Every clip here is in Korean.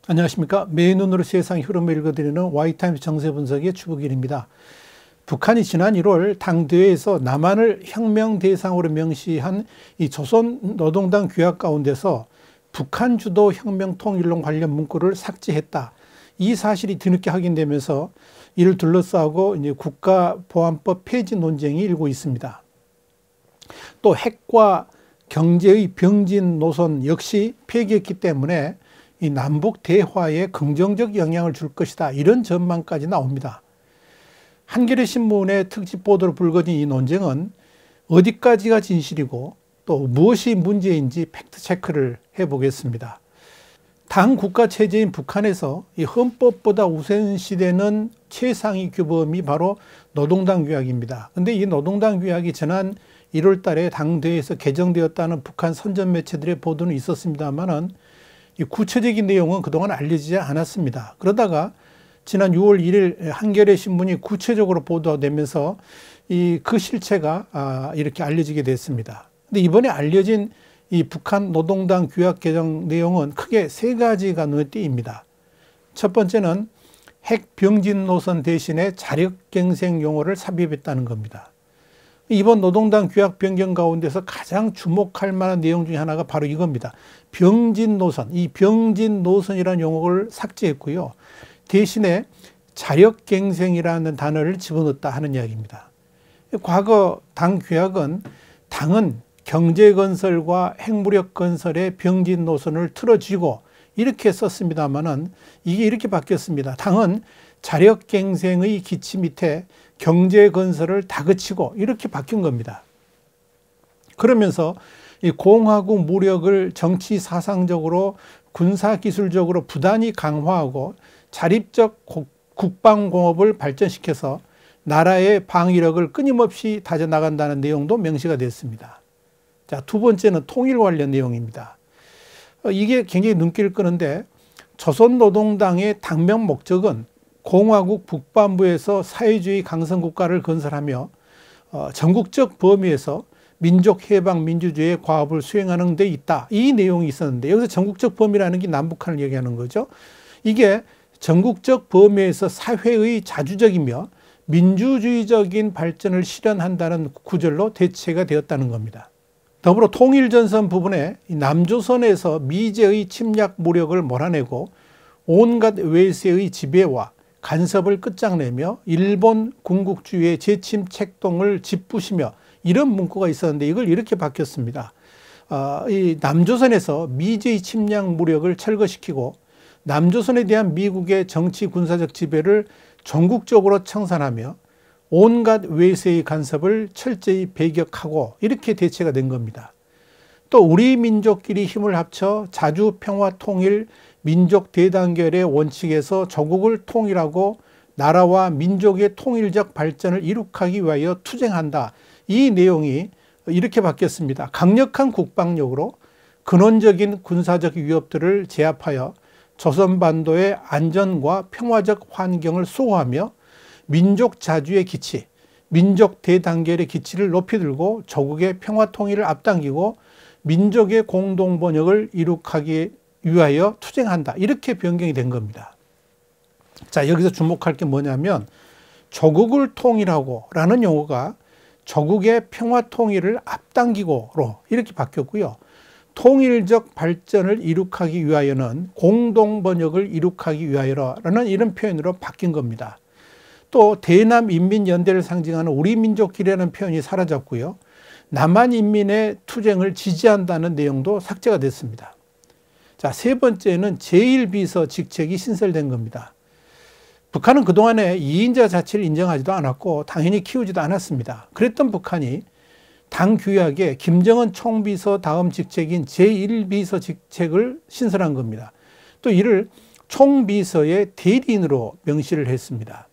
안녕하십니까. 매일 눈으로 세상 흐름을 읽어드리는 Y타임스 정세분석의 주북일입니다. 북한이 지난 1월 당대회에서 남한을 혁명 대상으로 명시한 이 조선노동당 규약 가운데서 북한 주도 혁명 통일론 관련 문구를 삭제했다. 이 사실이 뒤늦게 확인되면서 이를 둘러싸고 이제 국가보안법 폐지 논쟁이 일고 있습니다. 또 핵과 경제의 병진 노선 역시 폐기했기 때문에 이 남북 대화에 긍정적 영향을 줄 것이다. 이런 전망까지 나옵니다. 한겨레 신문의 특집 보도로 불거진 이 논쟁은 어디까지가 진실이고 또 무엇이 문제인지 팩트 체크를 해보겠습니다. 당 국가 체제인 북한에서 이 헌법보다 우선시되는 최상위 규범이 바로 노동당 규약입니다. 그런데 이 노동당 규약이 지난 1월 달에 당대회에서 개정되었다는 북한 선전 매체들의 보도는 있었습니다만은 이 구체적인 내용은 그동안 알려지지 않았습니다. 그러다가 지난 6월 1일 한겨레 신문이 구체적으로 보도되면서 그 실체가 이렇게 알려지게 됐습니다. 근데 이번에 알려진 이 북한 노동당 규약 개정 내용은 크게 세 가지가 눈에 띄입니다. 첫 번째는 핵 병진 노선 대신에 자력갱생 용어를 삽입했다는 겁니다. 이번 노동당 규약 변경 가운데서 가장 주목할 만한 내용 중에 하나가 바로 이겁니다. 병진 노선, 이 병진 노선이라는 용어를 삭제했고요. 대신에 자력갱생이라는 단어를 집어넣었다 하는 이야기입니다. 과거 당 규약은 당은 경제건설과 핵무력 건설의 병진 노선을 틀어쥐고 이렇게 썼습니다만은 이게 이렇게 바뀌었습니다. 당은 자력갱생의 기치 밑에 경제건설을 다그치고 이렇게 바뀐 겁니다. 그러면서 이 공화국 무력을 정치 사상적으로 군사기술적으로 부단히 강화하고 자립적 국방공업을 발전시켜서 나라의 방위력을 끊임없이 다져나간다는 내용도 명시가 됐습니다. 자, 두 번째는 통일 관련 내용입니다. 이게 굉장히 눈길을 끄는데 조선노동당의 당명 목적은 공화국 북반부에서 사회주의 강성국가를 건설하며 전국적 범위에서 민족해방민주주의의 과업을 수행하는 데 있다. 이 내용이 있었는데 여기서 전국적 범위라는 게 남북한을 얘기하는 거죠. 이게 전국적 범위에서 사회의 자주적이며 민주주의적인 발전을 실현한다는 구절로 대체가 되었다는 겁니다. 더불어 통일전선 부분에 남조선에서 미제의 침략 무력을 몰아내고 온갖 외세의 지배와 간섭을 끝장내며 일본 군국주의의 재침 책동을 짓부시며 이런 문구가 있었는데 이걸 이렇게 바뀌었습니다. 이 남조선에서 미제의 침략 무력을 철거시키고 남조선에 대한 미국의 정치 군사적 지배를 전국적으로 청산하며 온갖 외세의 간섭을 철저히 배격하고 이렇게 대체가 된 겁니다. 또 우리 민족끼리 힘을 합쳐 자주 평화 통일 민족 대단결의 원칙에서 조국을 통일하고 나라와 민족의 통일적 발전을 이룩하기 위하여 투쟁한다. 이 내용이 이렇게 바뀌었습니다. 강력한 국방력으로 근원적인 군사적 위협들을 제압하여 조선반도의 안전과 평화적 환경을 수호하며 민족 자주의 기치, 민족 대단결의 기치를 높이 들고 조국의 평화 통일을 앞당기고 민족의 공동 번영을 이룩하기 위하여 투쟁한다. 이렇게 변경이 된 겁니다. 자, 여기서 주목할 게 뭐냐면 조국을 통일하고 라는 용어가 조국의 평화 통일을 앞당기고로 이렇게 바뀌었고요. 통일적 발전을 이룩하기 위하여는 공동 번영을 이룩하기 위하여라는 이런 표현으로 바뀐 겁니다. 또 대남인민연대를 상징하는 우리 민족끼리라는 표현이 사라졌고요. 남한인민의 투쟁을 지지한다는 내용도 삭제가 됐습니다. 자, 세 번째는 제1비서 직책이 신설된 겁니다. 북한은 그동안에 2인자 자체를 인정하지도 않았고 당연히 키우지도 않았습니다. 그랬던 북한이 당 규약에 김정은 총비서 다음 직책인 제1비서 직책을 신설한 겁니다. 또 이를 총비서의 대리인으로 명시를 했습니다.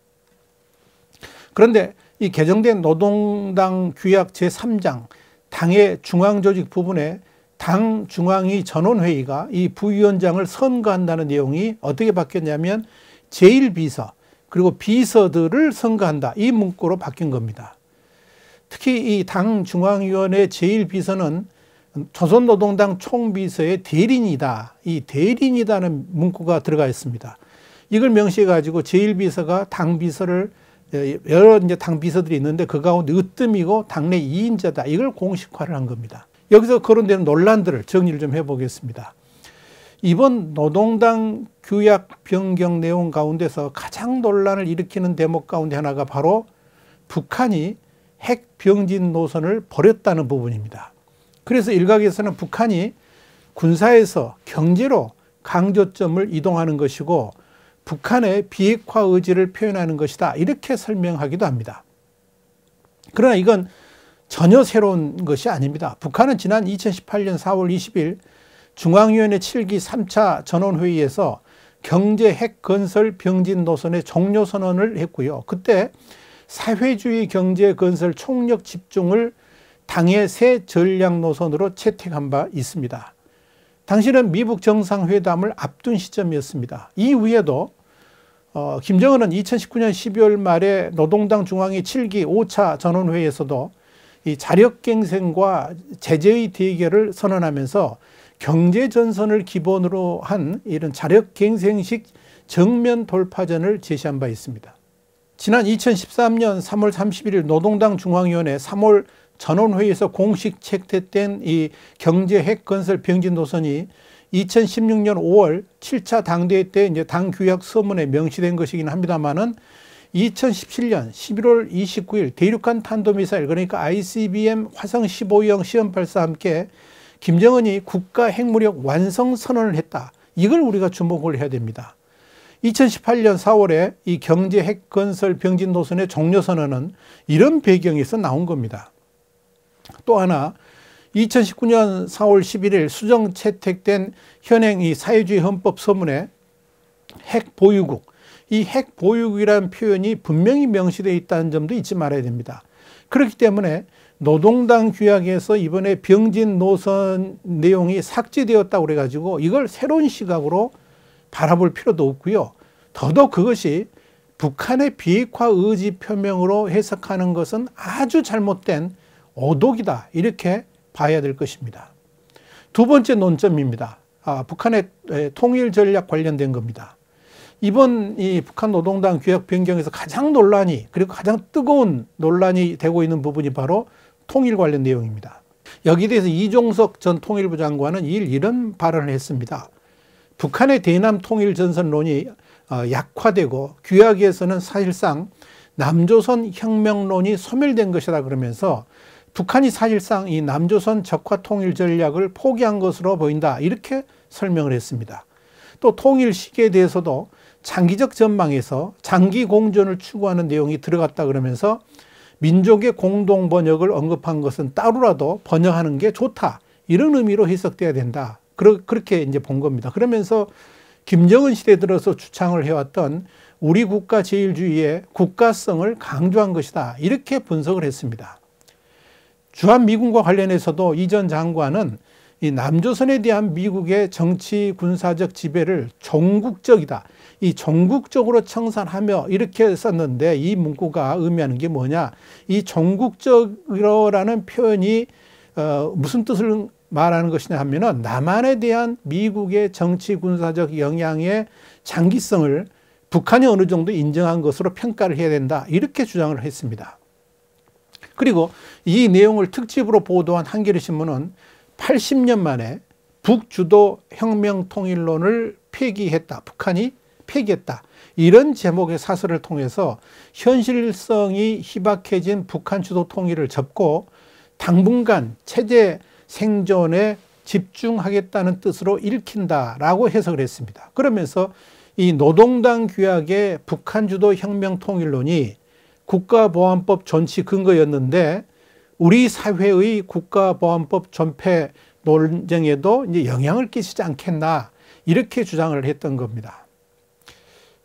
그런데 이 개정된 노동당 규약 제3장 당의 중앙조직 부분에 당 중앙위 전원회의가 이 부위원장을 선거한다는 내용이 어떻게 바뀌었냐면 제1비서 그리고 비서들을 선거한다. 이 문구로 바뀐 겁니다. 특히 이 당 중앙위원회 제1비서는 조선노동당 총비서의 대리인이다. 이 대리인이다는 문구가 들어가 있습니다. 이걸 명시해 가지고 제1비서가 당비서를 여러 이제 당비서들이 있는데 그 가운데 으뜸이고 당내 2인자다. 이걸 공식화를 한 겁니다. 여기서 거론되는 논란들을 정리를 좀 해보겠습니다. 이번 노동당 규약 변경 내용 가운데서 가장 논란을 일으키는 대목 가운데 하나가 바로 북한이 핵 병진 노선을 버렸다는 부분입니다. 그래서 일각에서는 북한이 군사에서 경제로 강조점을 이동하는 것이고 북한의 비핵화 의지를 표현하는 것이다. 이렇게 설명하기도 합니다. 그러나 이건 전혀 새로운 것이 아닙니다. 북한은 지난 2018년 4월 20일 중앙위원회 7기 3차 전원회의에서 경제 핵 건설 병진 노선의 종료 선언을 했고요. 그때 사회주의 경제 건설 총력 집중을 당의 새 전략 노선으로 채택한 바 있습니다. 당시는 미북 정상회담을 앞둔 시점이었습니다. 이후에도 김정은은 2019년 12월 말에 노동당 중앙위 7기 5차 전원회의에서도 이 자력갱생과 제재의 대결을 선언하면서 경제전선을 기본으로 한 이런 자력갱생식 정면 돌파전을 제시한 바 있습니다. 지난 2013년 3월 31일 노동당 중앙위원회 3월 전원회의에서 공식 채택된 이 경제 핵 건설 병진 노선이 2016년 5월 7차 당대회 때 이제 당 규약 서문에 명시된 것이긴 합니다만은 2017년 11월 29일 대륙간 탄도미사일 그러니까 ICBM 화성 15형 시험 발사와 함께 김정은이 국가 핵무력 완성 선언을 했다. 이걸 우리가 주목을 해야 됩니다. 2018년 4월에 이 경제 핵 건설 병진 노선의 종료 선언은 이런 배경에서 나온 겁니다. 또 하나 2019년 4월 11일 수정 채택된 현행 이 사회주의 헌법 서문에 핵 보유국, 이 핵 보유국이라는 표현이 분명히 명시되어 있다는 점도 잊지 말아야 됩니다. 그렇기 때문에 노동당 규약에서 이번에 병진 노선 내용이 삭제되었다고 그래가지고 이걸 새로운 시각으로 바라볼 필요도 없고요. 더더욱 그것이 북한의 비핵화 의지 표명으로 해석하는 것은 아주 잘못된 오독이다. 이렇게 봐야 될 것입니다. 두 번째 논점입니다. 북한의 통일 전략 관련된 겁니다. 이번 이 북한 노동당 규약 변경에서 가장 논란이 그리고 가장 뜨거운 논란이 되고 있는 부분이 바로 통일 관련 내용입니다. 여기에 대해서 이종석 전 통일부 장관은 이런 발언을 했습니다. 북한의 대남 통일 전선론이 약화되고 규약에서는 사실상 남조선 혁명론이 소멸된 것이다 그러면서 북한이 사실상 이 남조선 적화 통일 전략을 포기한 것으로 보인다. 이렇게 설명을 했습니다. 또 통일 시기에 대해서도 장기적 전망에서 장기 공존을 추구하는 내용이 들어갔다 그러면서 민족의 공동 번역을 언급한 것은 따로라도 번역하는 게 좋다. 이런 의미로 해석돼야 된다. 그렇게 이제 본 겁니다. 그러면서 김정은 시대 들어서 주창을 해왔던 우리 국가 제일주의의 국가성을 강조한 것이다. 이렇게 분석을 했습니다. 주한미군과 관련해서도 이 전 장관은 이 남조선에 대한 미국의 정치 군사적 지배를 종국적이다. 이 종국적으로 청산하며 이렇게 썼는데 이 문구가 의미하는 게 뭐냐. 이 종국적이라는 표현이 무슨 뜻을 말하는 것이냐 하면은 남한에 대한 미국의 정치 군사적 영향의 장기성을 북한이 어느 정도 인정한 것으로 평가를 해야 된다. 이렇게 주장을 했습니다. 그리고 이 내용을 특집으로 보도한 한겨레신문은 80년 만에 북주도 혁명통일론을 폐기했다. 북한이 폐기했다. 이런 제목의 사설을 통해서 현실성이 희박해진 북한 주도 통일을 접고 당분간 체제 생존에 집중하겠다는 뜻으로 읽힌다라고 해석을 했습니다. 그러면서 이 노동당 규약의 북한 주도 혁명통일론이 국가보안법 존치 근거였는데 우리 사회의 국가보안법 존폐 논쟁에도 이제 영향을 끼치지 않겠나 이렇게 주장을 했던 겁니다.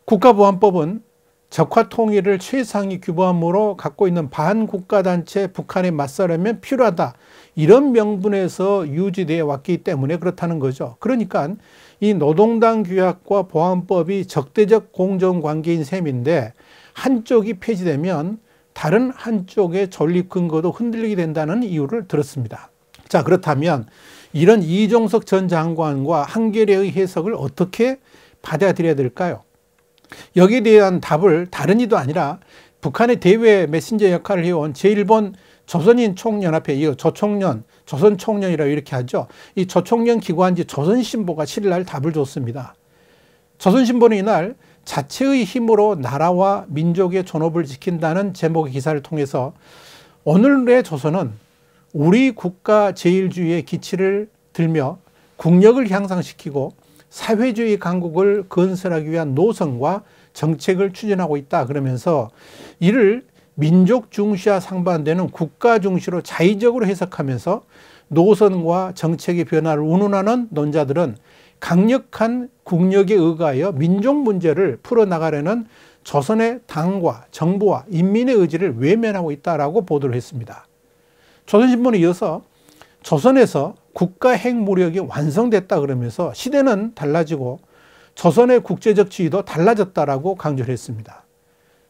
국가보안법은 적화통일을 최상위 규범으로 갖고 있는 반국가단체 북한에 맞서려면 필요하다. 이런 명분에서 유지되어 왔기 때문에 그렇다는 거죠. 그러니까 이 노동당 규약과 보안법이 적대적 공정관계인 셈인데 한쪽이 폐지되면 다른 한쪽의 전립 근거도 흔들리게 된다는 이유를 들었습니다. 자, 그렇다면 이런 이종석 전 장관과 한겨레의 해석을 어떻게 받아들여야 될까요? 여기에 대한 답을 다른 이도 아니라 북한의 대외 메신저 역할을 해온 제1본 조선인 총연합회, 이 조총련, 조선총련이라고 이렇게 하죠. 이 조총련 기관지 조선신보가 7일날 답을 줬습니다. 조선신보는 이날 자체의 힘으로 나라와 민족의 존엄을 지킨다는 제목의 기사를 통해서 오늘의 조선은 우리 국가 제일주의의 기치를 들며 국력을 향상시키고 사회주의 강국을 건설하기 위한 노선과 정책을 추진하고 있다 그러면서 이를 민족 중시와 상반되는 국가 중시로 자의적으로 해석하면서 노선과 정책의 변화를 운운하는 논자들은 강력한 국력에 의거하여 민족 문제를 풀어나가려는 조선의 당과 정부와 인민의 의지를 외면하고 있다라고 보도를 했습니다. 조선신문에 이어서 조선에서 국가 핵무력이 완성됐다 그러면서 시대는 달라지고 조선의 국제적 지위도 달라졌다라고 강조를 했습니다.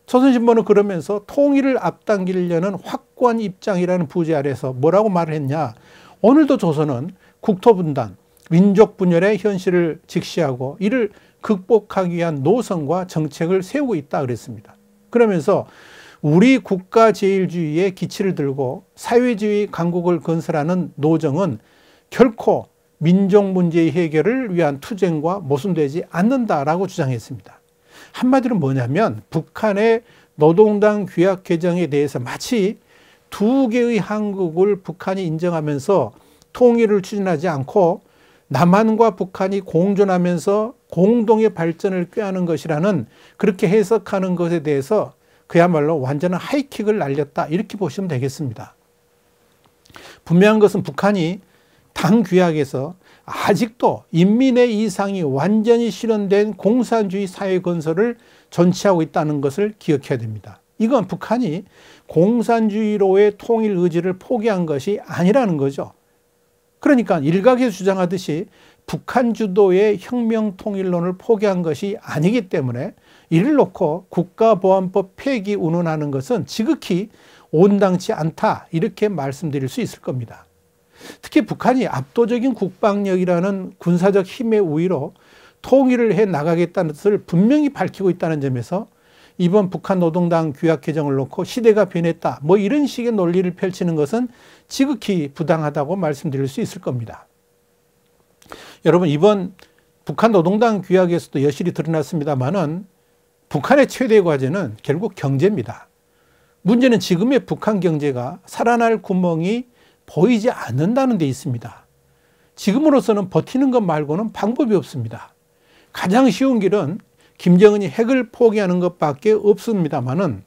조선신문은 그러면서 통일을 앞당기려는 확고한 입장이라는 부제 아래서 뭐라고 말을 했냐. 오늘도 조선은 국토분단, 민족분열의 현실을 직시하고 이를 극복하기 위한 노선과 정책을 세우고 있다 그랬습니다. 그러면서 우리 국가 제일주의의 기치를 들고 사회주의 강국을 건설하는 노정은 결코 민족 문제의 해결을 위한 투쟁과 모순되지 않는다라고 주장했습니다. 한마디로 뭐냐면 북한의 노동당 규약 개정에 대해서 마치 두 개의 한국을 북한이 인정하면서 통일을 추진하지 않고 남한과 북한이 공존하면서 공동의 발전을 꾀하는 것이라는 그렇게 해석하는 것에 대해서 그야말로 완전한 하이킥을 날렸다 이렇게 보시면 되겠습니다. 분명한 것은 북한이 당 규약에서 아직도 인민의 이상이 완전히 실현된 공산주의 사회 건설을 전치하고 있다는 것을 기억해야 됩니다. 이건 북한이 공산주의로의 통일 의지를 포기한 것이 아니라는 거죠. 그러니까 일각에서 주장하듯이 북한 주도의 혁명 통일론을 포기한 것이 아니기 때문에 이를 놓고 국가보안법 폐기 운운하는 것은 지극히 온당치 않다 이렇게 말씀드릴 수 있을 겁니다. 특히 북한이 압도적인 국방력이라는 군사적 힘의 우위로 통일을 해 나가겠다는 것을 분명히 밝히고 있다는 점에서 이번 북한 노동당 규약 개정을 놓고 시대가 변했다 뭐 이런 식의 논리를 펼치는 것은 지극히 부당하다고 말씀드릴 수 있을 겁니다. 여러분 이번 북한 노동당 규약에서도 여실히 드러났습니다만은 북한의 최대 과제는 결국 경제입니다. 문제는 지금의 북한 경제가 살아날 구멍이 보이지 않는다는 데 있습니다. 지금으로서는 버티는 것 말고는 방법이 없습니다. 가장 쉬운 길은 김정은이 핵을 포기하는 것밖에 없습니다만은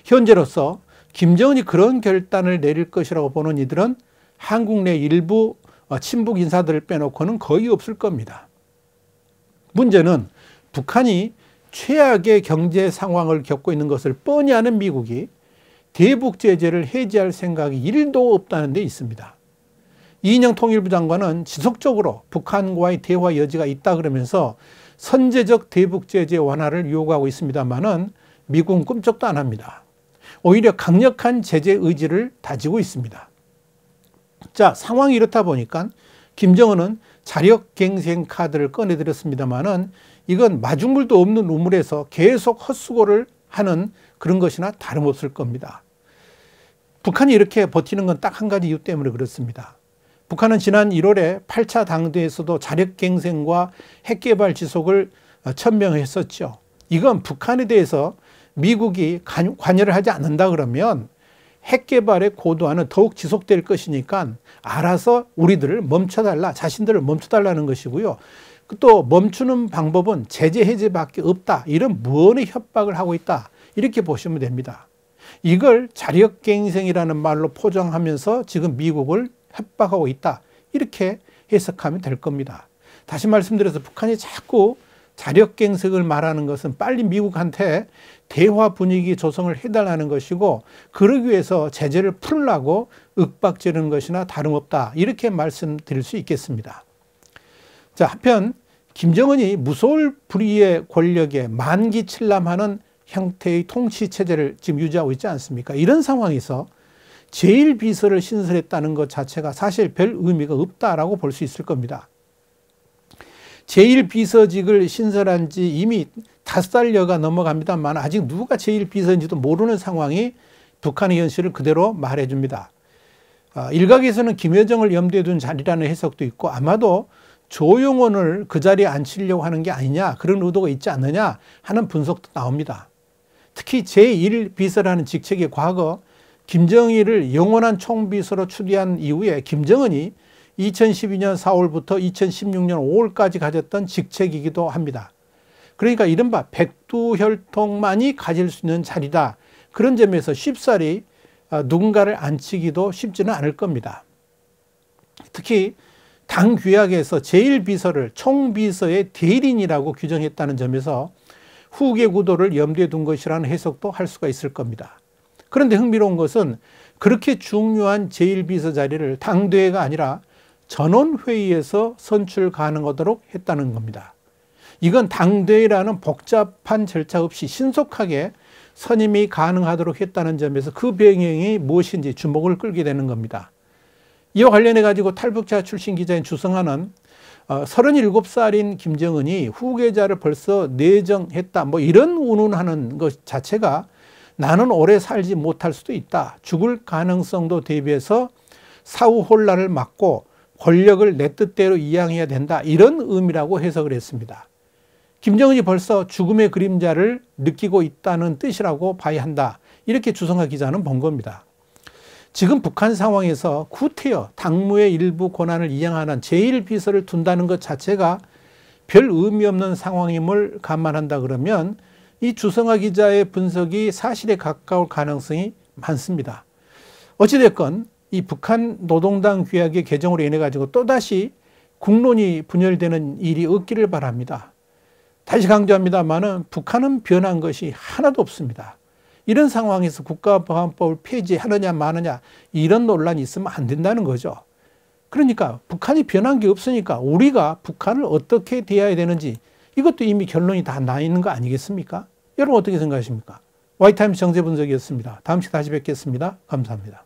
현재로서 김정은이 그런 결단을 내릴 것이라고 보는 이들은 한국 내 일부 친북 인사들을 빼놓고는 거의 없을 겁니다. 문제는 북한이 최악의 경제 상황을 겪고 있는 것을 뻔히 아는 미국이 대북 제재를 해제할 생각이 1도 없다는 데 있습니다. 이인영 통일부 장관은 지속적으로 북한과의 대화 여지가 있다 그러면서 선제적 대북 제재 완화를 요구하고 있습니다만은 미국은 꿈쩍도 안 합니다. 오히려 강력한 제재 의지를 다지고 있습니다. 자, 상황이 이렇다 보니까 김정은은 자력갱생 카드를 꺼내들었습니다만은 이건 마중물도 없는 우물에서 계속 헛수고를 하는 그런 것이나 다름없을 겁니다. 북한이 이렇게 버티는 건 딱 한 가지 이유 때문에 그렇습니다. 북한은 지난 1월에 8차 당대에서도 자력갱생과 핵개발 지속을 천명했었죠. 이건 북한에 대해서 미국이 관여를 하지 않는다 그러면 핵개발의 고도화는 더욱 지속될 것이니까 알아서 우리들을 멈춰달라, 자신들을 멈춰달라는 것이고요. 또 멈추는 방법은 제재 해제밖에 없다. 이런 무언의 협박을 하고 있다. 이렇게 보시면 됩니다. 이걸 자력갱생이라는 말로 포장하면서 지금 미국을 협박하고 있다. 이렇게 해석하면 될 겁니다. 다시 말씀드려서 북한이 자꾸 자력갱생을 말하는 것은 빨리 미국한테 대화 분위기 조성을 해달라는 것이고 그러기 위해서 제재를 풀려고 윽박지르는 것이나 다름없다. 이렇게 말씀드릴 수 있겠습니다. 자, 한편 김정은이 무서울 불위의 권력에 만기칠람하는 형태의 통치체제를 지금 유지하고 있지 않습니까? 이런 상황에서 제1비서를 신설했다는 것 자체가 사실 별 의미가 없다라고 볼 수 있을 겁니다. 제1비서직을 신설한 지 이미 5달여가 넘어갑니다만 아직 누가 제1비서인지도 모르는 상황이 북한의 현실을 그대로 말해줍니다. 일각에서는 김여정을 염두에 둔 자리라는 해석도 있고 아마도 조용원을 그 자리에 앉히려고 하는 게 아니냐, 그런 의도가 있지 않느냐 하는 분석도 나옵니다. 특히 제1비서라는 직책이 과거 김정일을 영원한 총비서로 추대한 이후에 김정은이 2012년 4월부터 2016년 5월까지 가졌던 직책이기도 합니다. 그러니까 이른바 백두혈통만이 가질 수 있는 자리다. 그런 점에서 쉽사리 누군가를 앉히기도 쉽지는 않을 겁니다. 특히 당 규약에서 제1비서를 총비서의 대리인이라고 규정했다는 점에서 후계 구도를 염두에 둔 것이라는 해석도 할 수가 있을 겁니다. 그런데 흥미로운 것은 그렇게 중요한 제1비서 자리를 당대회가 아니라 전원회의에서 선출 가능하도록 했다는 겁니다. 이건 당대회라는 복잡한 절차 없이 신속하게 선임이 가능하도록 했다는 점에서 그 배경이 무엇인지 주목을 끌게 되는 겁니다. 이와 관련해 가지고 탈북자 출신 기자인 주성하는 37살인 김정은이 후계자를 벌써 내정했다, 뭐 이런 운운하는 것 자체가 나는 오래 살지 못할 수도 있다, 죽을 가능성도 대비해서 사후 혼란을 막고 권력을 내 뜻대로 이양해야 된다, 이런 의미라고 해석을 했습니다. 김정은이 벌써 죽음의 그림자를 느끼고 있다는 뜻이라고 봐야 한다, 이렇게 주성하 기자는 본 겁니다. 지금 북한 상황에서 구태여 당무의 일부 권한을 이양하는 제1비서를 둔다는 것 자체가 별 의미 없는 상황임을 감안한다 그러면 이 주성하 기자의 분석이 사실에 가까울 가능성이 많습니다. 어찌됐건 이 북한 노동당 규약의 개정으로 인해 가지고 또다시 국론이 분열되는 일이 없기를 바랍니다. 다시 강조합니다만은 북한은 변한 것이 하나도 없습니다. 이런 상황에서 국가보안법을 폐지하느냐 마느냐 이런 논란이 있으면 안 된다는 거죠. 그러니까 북한이 변한 게 없으니까 우리가 북한을 어떻게 대해야 되는지 이것도 이미 결론이 다 나 있는 거 아니겠습니까? 여러분 어떻게 생각하십니까? 와이타임스 정세분석이었습니다. 다음 시간에 다시 뵙겠습니다. 감사합니다.